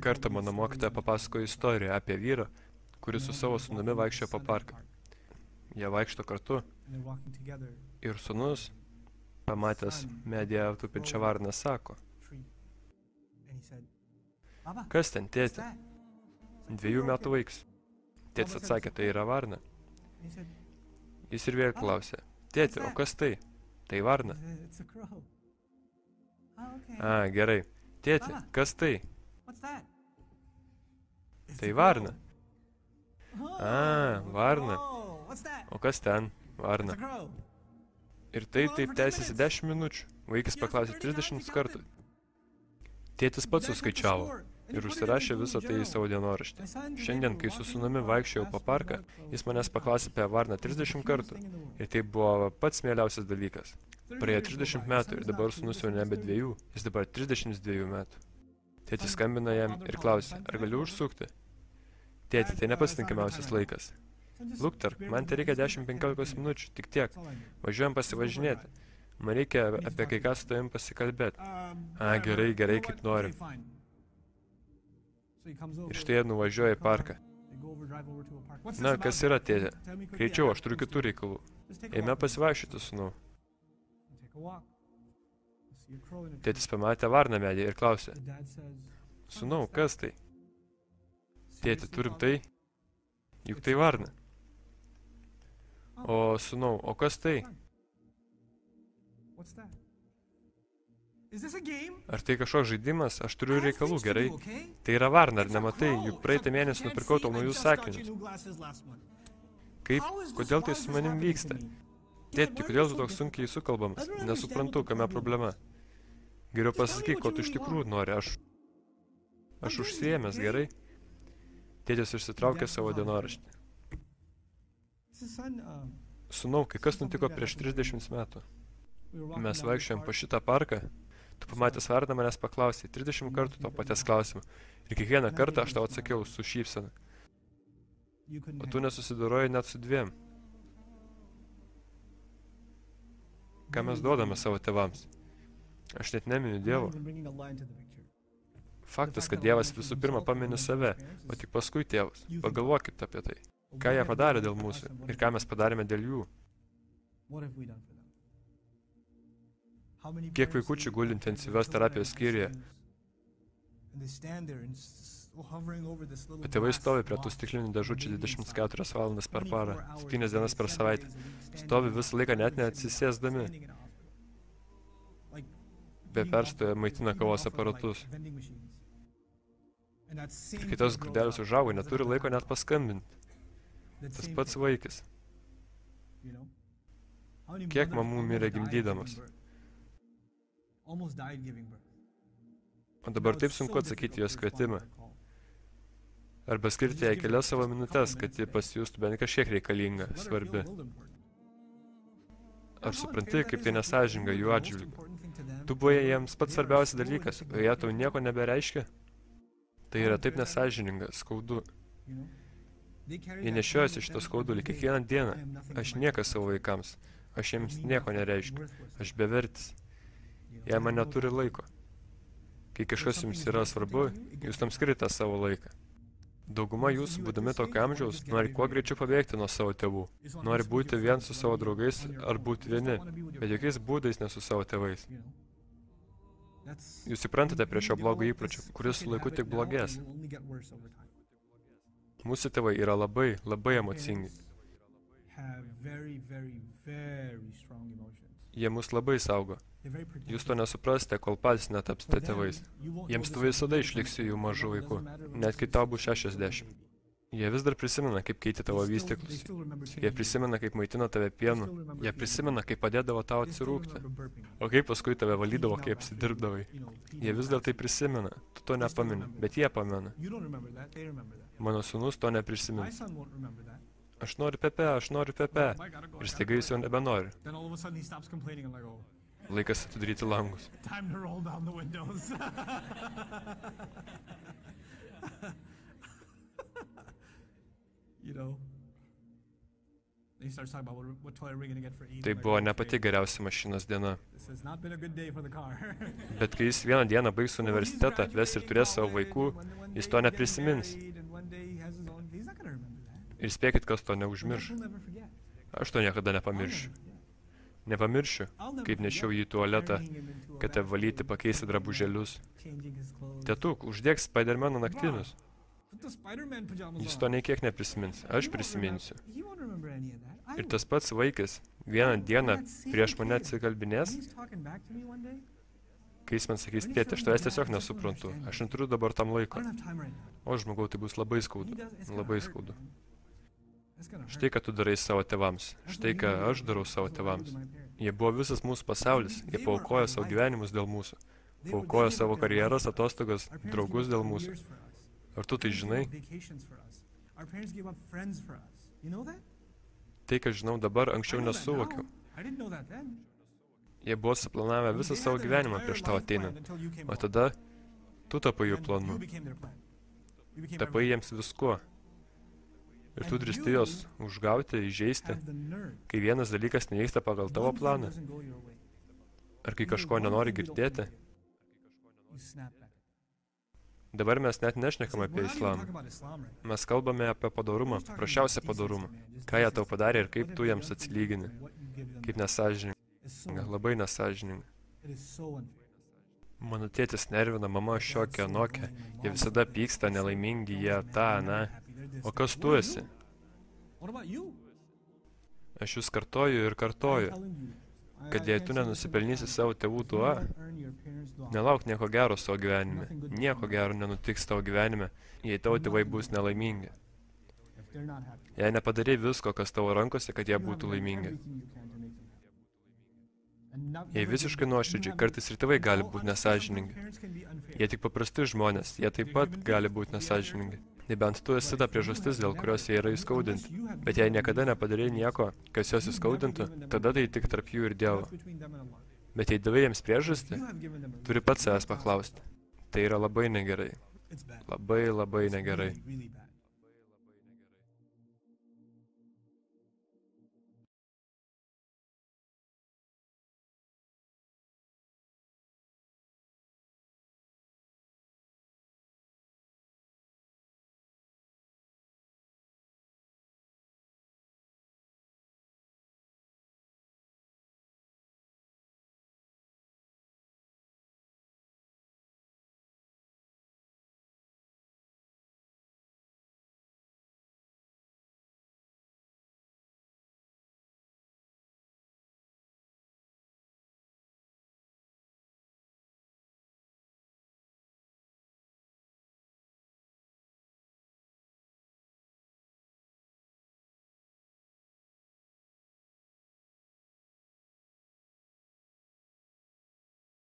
Kartą mano mokytoja papasakojo istoriją apie vyrą, kuris su savo sūnumi vaikščiojo po parką. Jie vaikšto kartu ir sūnus, pamatęs medyje tupinčią varną, sako: "Kas ten, tėti?" 2 metų vaikis. Tėtis atsakė: "Tai yra varna." Jis ir vėl klausė: "Tėti, o kas tai?" "Tai varna." "A, gerai. Tėti, kas tai?" "Tai varna." "A, varna. O kas ten?" "Varna." Ir taip tęsiasi 10 minučių. Vaikis paklausė 30 kartų. Tėtis pats suskaičiavo ir užsirašė visą tai į savo dienoraštį. Šiandien, kai su sūnumi vaikščiojau po parką, jis manęs paklausė apie varną 30 kartų. Ir tai buvo pats mieliausias dalykas. Praėjo 30 metų ir dabar sūnus jau nebe 2, jis dabar 32 metų. Tėtis skambina jam ir klausė: "Ar galiu užsukti?" "Tėti, tai ne pats tinkamiausias laikas." "Lukterk, man tai reikia 10-15 minučių, tik tiek. Važiuojam pasivažinėti. Man reikia apie kai ką su tavim pasikalbėti." "A, gerai, kaip nori." Ir štai jie nuvažiuoja į parką. "Na, kas yra, tėte? Greičiau, aš turiu kitų reikalų." "Eime pasivaikščioti, sūnau." Tėtis pamatė varną medyje ir klausė: "Sūnau, kas tai?" "Tėti, turim tai? Juk tai varna." "O, sūnau, o kas tai?" "Ar tai kažkoks žaidimas? Aš turiu reikalų, gerai? Tai yra varna, ar nematai? Juk praeitą mėnesį nupirkau tau naujus sakinius." "Kaip? Kodėl tai su manim vyksta?" "Tėti, kodėl tu toks sunkiai sukalbamas? Nesuprantu, kame problema." "Geriau pasakyk, ko tu iš tikrųjų nori. Aš užsiėmęs, gerai?" Tėtis išsitraukė savo dienoraštį. "Sūnau, kai kas nutiko prieš 30 metų. Mes vaikščiojom po šitą parką. Tu pamatęs varną manęs paklausai 30 kartų to paties klausimą. Ir kiekvieną kartą aš tau atsakiau su šypsena. O tu nesusidaroji net su 2. Ką mes duodame savo tėvams? Aš net neminiu Dievo. Faktas, kad Dievas visų pirma pamini save, o tik paskui tėvus. Pagalvokit apie tai. Ką jie padarė dėl mūsų ir ką mes padarėme dėl jų. Kiek vaikučių guli intensyvios terapijos skyriuje, o tėvai stovi prie tų stiklinių dėžučių 24 valandas per parą, 7 dienas per savaitę. Stovi visą laiką net neatsisėsdami. Be perstojo maitina kavos aparatus. Ir kai tos grūdelis užaugo, neturi laiko net paskambinti. Tas pats vaikis. Kiek mamų mirė gimdydamas? O dabar taip sunku atsakyti jos kvietimą. Arba skirti jai kelias savo minutės, kad ji pasijustų bent kažkiek reikalinga, svarbi. Ar supranti, kaip tai nesąžinga jų atžvilgiu? Tu buvai jiems pats svarbiausias dalykas, o jie tau nieko nebereiškia? Tai yra taip nesąžininga, skaudu. Jie nešiojasi šitą skaudulį kiekvieną dieną. Aš niekas savo vaikams. Aš jiems nieko nereiškiu. Aš bevertis. Jie man neturi laiko. Kai kažkas jums yra svarbu, jūs tam skirite savo laiką. Dauguma jūsų, būdami tokio amžiaus, nori kuo greičiau pabėgti nuo savo tėvų. Nori būti vien su savo draugais ar būti vieni, bet jokiais būdais ne su savo tėvais. Jūs įprantate prie šio blogo įpročio, kuris su laiku tik blogės. Mūsų tėvai yra labai, labai emocingi. Jie mus labai saugo. Jūs to nesuprasite, kol patys netapsite tėvais. Jiems tu visada išliksi jų mažų vaikų, net kai tau bus 60. Jie vis dar prisimena, kaip keitė tavo vystyklus. Jie prisimena, kaip maitino tave pienu. Jie prisimena, kaip padėdavo tau atsirūkti. O kaip paskui tave valydavo, kai apsidirbdavai. Jie vis dar tai prisimena. Tu to nepamini, bet jie pamena. Mano sūnus to neprisimins. Aš noriu Pepe, aš noriu Pepe. Ir staiga jis jau nebenori. Laikas atidaryti langus. Tai buvo ne pati geriausia mašinos diena. Bet kai jis vieną dieną baigs universitetą, ves ir turės savo vaikų, jis to neprisimins. Ir spėkit, kas to neužmirš. Aš to niekada nepamiršiu. Nepamiršiu, kaip nešiau jį į tualetą, kad apvalyti pakeisti drabužėlius. Tėtuk, uždėk Spidermano naktinius. Jis to nei kiek neprisimins. Aš prisiminsiu. Ir tas pats vaikas vieną dieną prieš mane atsikalbinės, kai jis man sakys, tėti, aš tavęs tiesiog nesuprantu. Aš neturiu dabar tam laiko. O žmogau, tai bus labai skaudu. Labai skaudu. Štai, ką tu darai savo tėvams. Štai, ką aš darau savo tėvams. Jie buvo visas mūsų pasaulis. Jie paaukojo savo gyvenimus dėl mūsų. Paaukojo savo karjeras, atostogas, draugus dėl mūsų. Ar tu tai žinai? Tai, ką žinau dabar, anksčiau nesuvokiau. Jie buvo suplanavę visą savo gyvenimą prieš tavo ateinant. O tada tu tapai jų planu. Tapai jiems viskuo. Ir tu drįsti jos užgauti, įžeisti, kai vienas dalykas nevyksta pagal tavo planą. Ar kai kažko nenori girdėti. Dabar mes net nešnekam apie islamą. Mes kalbame apie padorumą, paprasčiausią padorumą. Ką jie tau padarė ir kaip tu jiems atsilygini. Kaip nesąžininga, labai nesąžininga. Mano tėtis nervina, mama šiokia, anokia. Jie visada pyksta, nelaimingi, jie tą, na. O kas tu esi? Aš jūs kartoju ir kartoju, kad jei tu nenusipelnysi savo tėvų tuo, nelauk nieko gero savo gyvenime. Nieko gero nenutiks tavo gyvenime, jei tavo tėvai bus nelaimingi. Jei nepadarei visko, kas tavo rankose, kad jie būtų laimingi. Jei visiškai nuoširdžiai, kartais ir tėvai gali būti nesąžiningi. Jie tik paprasti žmonės, jie taip pat gali būti nesąžiningi. Nebent tu esi ta priežastis, dėl kurios jie yra įskaudinti. Bet jei niekada nepadarei nieko, kas juos įskaudintų, tada tai tik tarp jų ir Dievo. Bet jei davai jiems priežastį, turi pats savęs paklausti. Tai yra labai negerai. Labai, labai negerai.